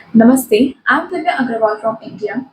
Namaste, I'm Divya Agrawal from India.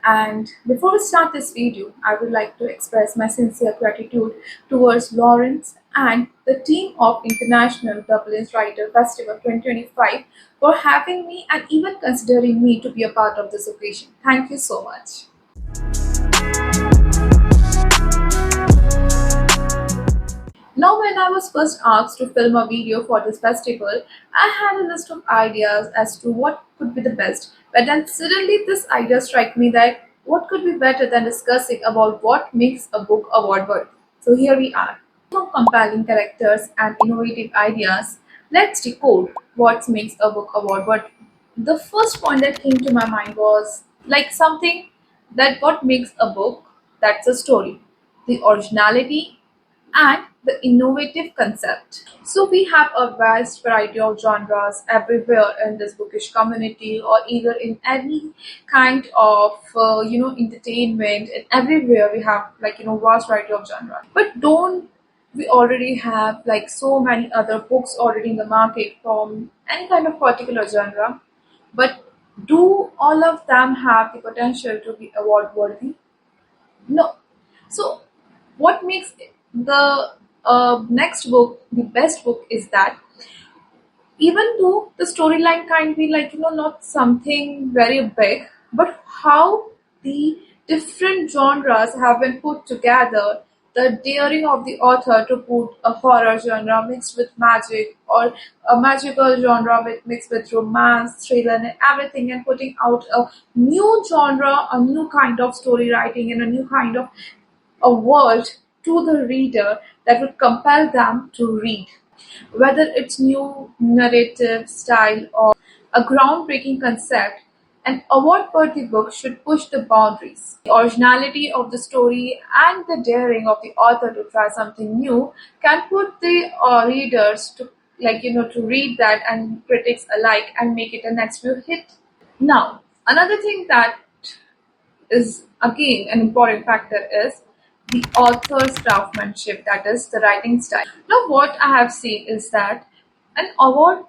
And before we start this video, I would like to express my sincere gratitude towards Lawrence and the team of International Dublin's Writer Festival 2025 for having me and even considering me to be a part of this occasion. Thank you so much. Now, when I was first asked to film a video for this festival, I had a list of ideas as to what could be the best. But then suddenly this idea struck me that what could be better than discussing about what makes a book award worthy. So here we are. From compelling characters and innovative ideas, let's decode what makes a book award worthy. The first point that came to my mind was like something that what makes a book, that's a story, the originality and the innovative concept. So we have a vast variety of genres everywhere in this bookish community, or either in any kind of entertainment. And everywhere we have vast variety of genre. But don't we already have like so many other books already in the market from any kind of particular genre? But do all of them have the potential to be award worthy? No. So, what makes the next book the best book is that even though the storyline can be not something very big, but how the different genres have been put together, the daring of the author to put a horror genre mixed with magic, or a magical genre mixed with romance, thriller, and everything, and putting out a new genre, a new kind of story writing, and a new kind of a world to the reader that would compel them to read. Whether it's new narrative style or a groundbreaking concept, an award-worthy book should push the boundaries. The originality of the story and the daring of the author to try something new can put the readers to to read that, and critics alike, and make it a next view hit. Now, another thing that is again an important factor is the author's craftsmanship, that is the writing style. Now, what I have seen is that an award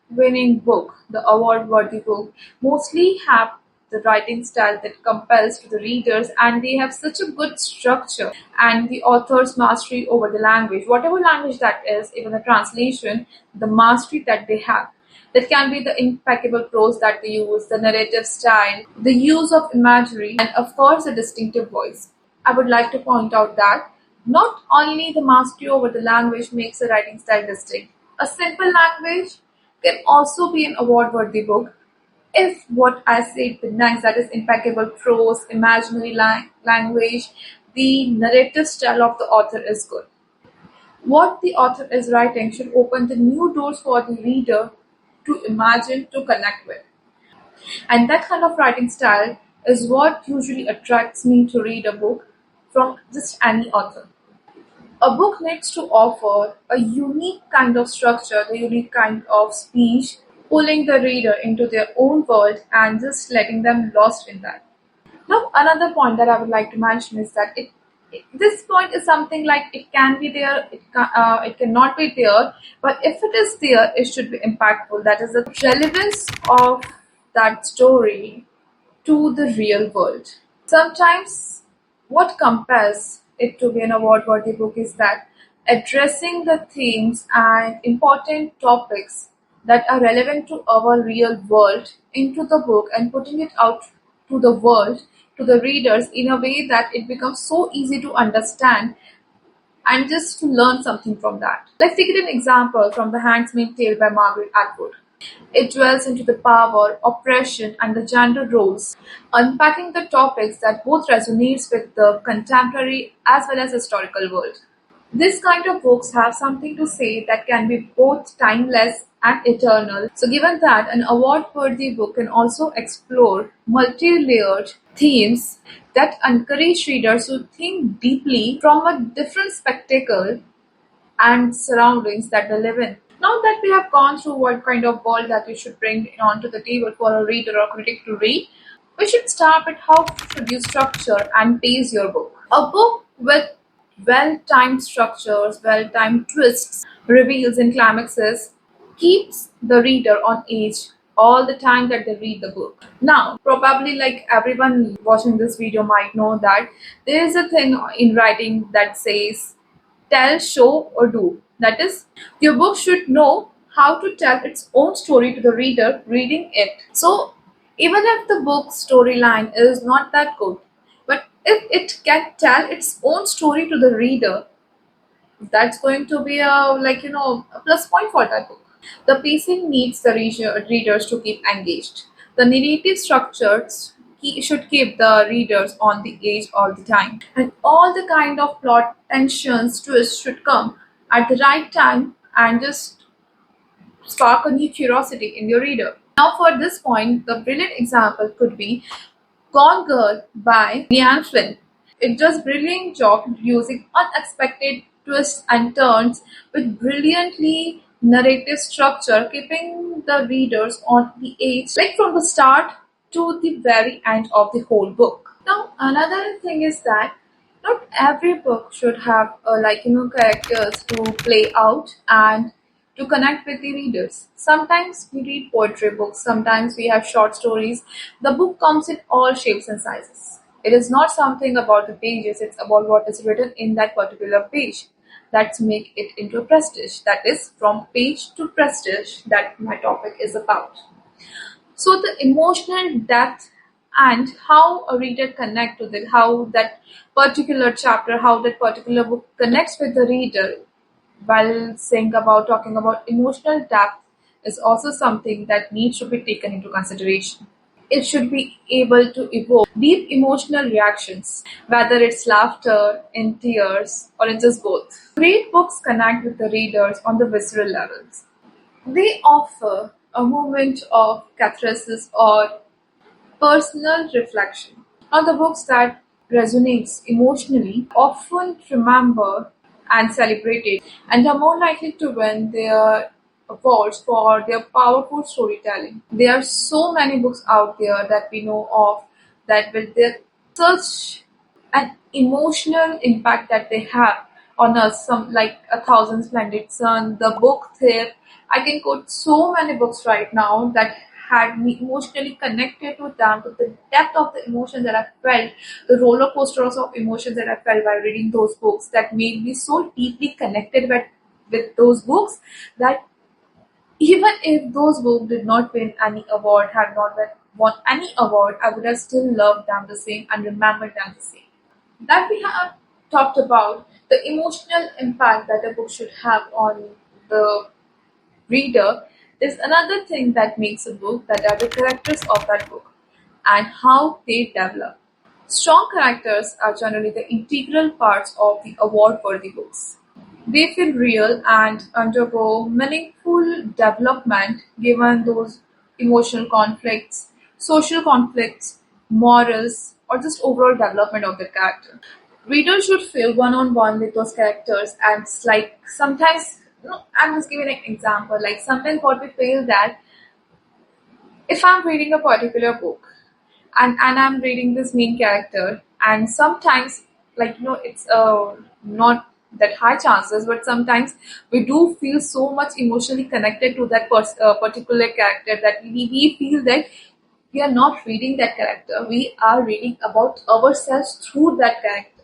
winning book, the award worthy book, mostly have the writing style that compels to the readers, and they have such a good structure and the author's mastery over the language, whatever language that is, even the translation, the mastery that they have. That can be the impeccable prose that they use, the narrative style, the use of imagery, and of course, a distinctive voice. I would like to point out that not only the mastery over the language makes a writing style distinct, a simple language can also be an award worthy book if what I said the next, that is impeccable prose, imaginary language, the narrative style of the author is good. What the author is writing should open the new doors for the reader to imagine, to connect with. And that kind of writing style is what usually attracts me to read a book from just any author. A book needs to offer a unique kind of structure, the unique kind of speech, pulling the reader into their own world and just letting them lost in that. Now, another point that I would like to mention is that this point is something like it can be there, it cannot be there, but if it is there, it should be impactful. That is the relevance of that story to the real world. Sometimes, what compels it to be an award worthy book is that addressing the themes and important topics that are relevant to our real world into the book and putting it out to the world, to the readers, in a way that it becomes so easy to understand and just to learn something from that. Let's take it an example from The Handmaid's Tale by Margaret Atwood. It dwells into the power, oppression, and the gender roles, unpacking the topics that both resonates with the contemporary as well as historical world. This kind of books have something to say that can be both timeless and eternal. So, given that, an award worthy book can also explore multi layered themes that encourage readers to think deeply from a different spectacle and surroundings that they live in. Now that we have gone through what kind of world that you should bring onto the table for a reader or critic to read, we should start with how should you structure and pace your book. A book with well-timed structures, well-timed twists, reveals and climaxes keeps the reader on edge all the time that they read the book. Now, probably like everyone watching this video might know that there is a thing in writing that says tell, show, or do. That is, your book should know how to tell its own story to the reader reading it. So, even if the book's storyline is not that good, but if it can tell its own story to the reader, that's going to be a plus point for that book. The pacing needs the readers to keep engaged. The narrative structures should keep the readers on the edge all the time, and all the kind of plot tensions twists should come at the right time and just spark a new curiosity in your reader. Now, for this point, the brilliant example could be Gone Girl by Leanne Flynn. It does brilliant job using unexpected twists and turns with brilliantly narrative structure, keeping the readers on the edge, like from the start to the very end of the whole book. Now, another thing is that not every book should have characters to play out and to connect with the readers. Sometimes we read poetry books, sometimes we have short stories. The book comes in all shapes and sizes. It is not something about the pages, it's about what is written in that particular page. That's make it into a prestige. That is from page to prestige that my topic is about. So the emotional depth and how a reader connect to it, how that particular chapter, how that particular book connects with the reader while saying about talking about emotional depth is also something that needs to be taken into consideration. It should be able to evoke deep emotional reactions, whether it's laughter, in tears, or in just both. Great books connect with the readers on the visceral levels. They offer a moment of catharsis or personal reflection. Now, the books that resonates emotionally often remember and celebrated and are more likely to win their awards for their powerful storytelling. There are so many books out there that we know of that with their such an emotional impact that they have on us, some like A Thousand Splendid Sun, The Book Thief. I can quote so many books right now that had me emotionally connected to them, to the depth of the emotion that I felt, the roller coasters of emotions that I felt while reading those books that made me so deeply connected with those books that even if those books did not win any award, had not won any award, I would have still loved them the same and remembered them the same. That we have talked about the emotional impact that a book should have on the reader is another thing that makes a book, that are the characters of that book and how they develop. Strong characters are generally the integral parts of the award worthy books. They feel real and undergo meaningful development given those emotional conflicts, social conflicts, morals, or just overall development of the character. Readers should feel one on one with those characters, and it's like sometimes, I'm just giving an example. Like sometimes what we feel that if I'm reading a particular book and I'm reading this main character, and sometimes it's not that high chances, but sometimes we do feel so much emotionally connected to that particular character that we feel that we are not reading that character, we are reading about ourselves through that character,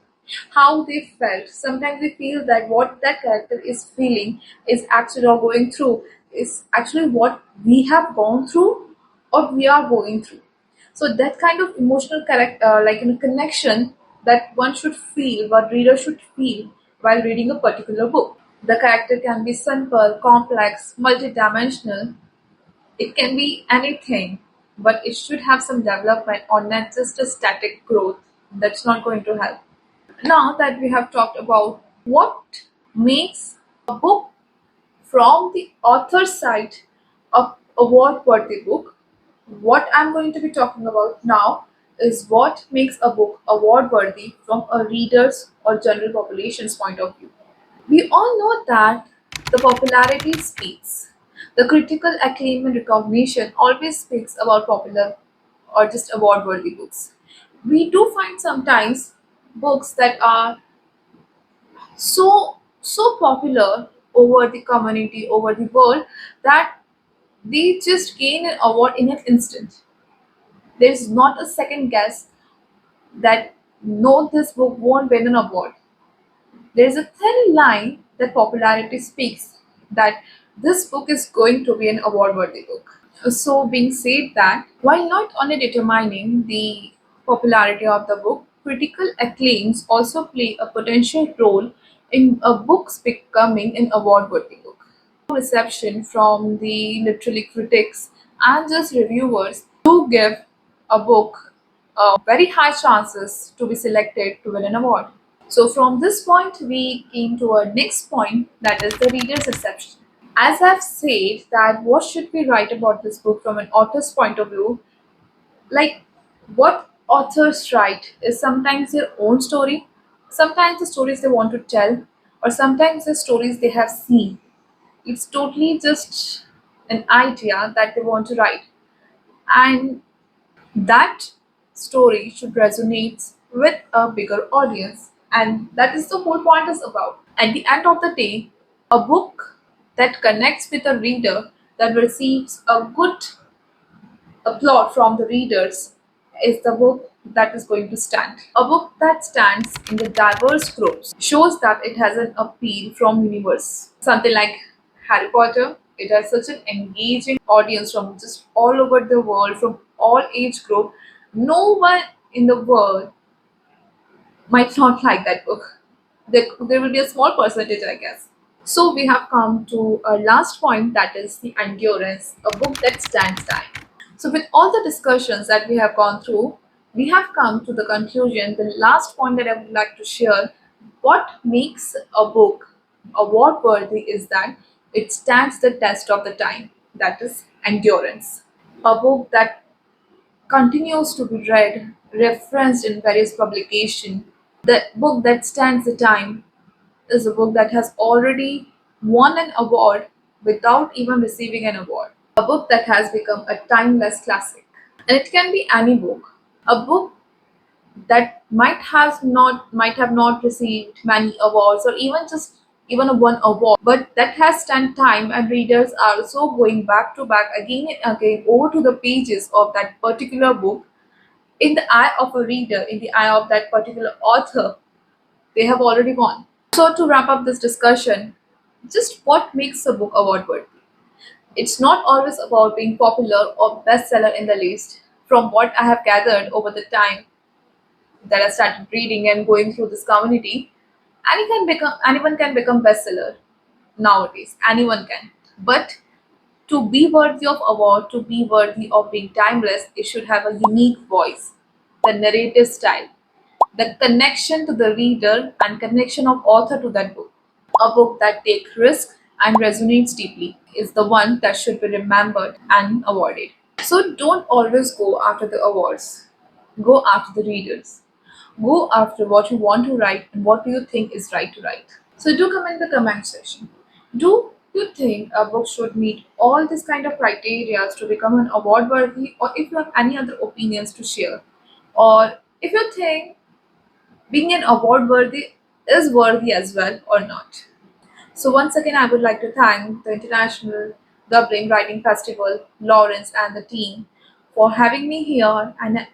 how they felt. Sometimes we feel that what that character is feeling is actually, or going through, is actually what we have gone through or we are going through. So that kind of emotional connection that one should feel, what reader should feel while reading a particular book. The character can be simple, complex, multidimensional. It can be anything, but it should have some development or not just a static growth. That's not going to help. Now that we have talked about what makes a book from the author's side a award-worthy book, what I'm going to be talking about now is what makes a book award-worthy from a reader's or general population's point of view. We all know that the popularity speaks. The critical acclaim and recognition always speaks about popular or just award worthy books. We do find sometimes books that are so popular over the community, over the world, that they just gain an award in an instant. There's not a second guess that no, this book won't win an award. There's a thin line that popularity speaks that this book is going to be an award worthy book. So, being said that, while not only determining the popularity of the book, critical acclaims also play a potential role in a book's becoming an award worthy book. Reception from the literary critics and just reviewers do give a book very high chances to be selected to win an award. So from this point, we came to our next point, that is the reader's reception. As I've said that what should we write about this book from an author's point of view, like what authors write is sometimes their own story, sometimes the stories they want to tell, or sometimes the stories they have seen. It's totally just an idea that they want to write. And that story should resonate with a bigger audience, and that is the whole point is about. At the end of the day, a book that connects with a reader, that receives a good applaud from the readers, is the book that is going to stand. A book that stands in the diverse groups shows that it has an appeal from universe. Something like Harry Potter, it has such an engaging audience from just all over the world, from all age group. No one in the world might not like that book. There will be a small percentage, I guess. So we have come to our last point, that is the endurance, a book that stands time. So with all the discussions that we have gone through, we have come to the conclusion. The last point that I would like to share, what makes a book award worthy is that it stands the test of the time. That is endurance. A book that continues to be read, referenced in various publications. The book that stands the time is a book that has already won an award without even receiving an award. A book that has become a timeless classic. And it can be any book. A book that might have not received many awards, or even a one award, but that has stand time, and readers are so going back to back again and again over to the pages of that particular book. In the eye of a reader, in the eye of that particular author, they have already won. So to wrap up this discussion, just what makes a book award worthy? It's not always about being popular or bestseller in the list. From what I have gathered over the time that I started reading and going through this community, anyone can become bestseller nowadays. Anyone can. But to be worthy of award, to be worthy of being timeless, it should have a unique voice, the narrative style, the connection to the reader and connection of author to that book. A book that takes risk and resonates deeply is the one that should be remembered and awarded. So don't always go after the awards. Go after the readers. Go after what you want to write and what do you think is right to write. So do comment in the comment section. Do you think a book should meet all this kind of criteria to become an award worthy, or if you have any other opinions to share? Or if you think being an award worthy is worthy as well or not. So once again, I would like to thank the International Dublin Writing Festival, Lawrence and the team for having me here and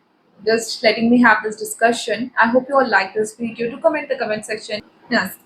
just letting me have this discussion. I hope you all like this video. Do comment in the comment section. Yes.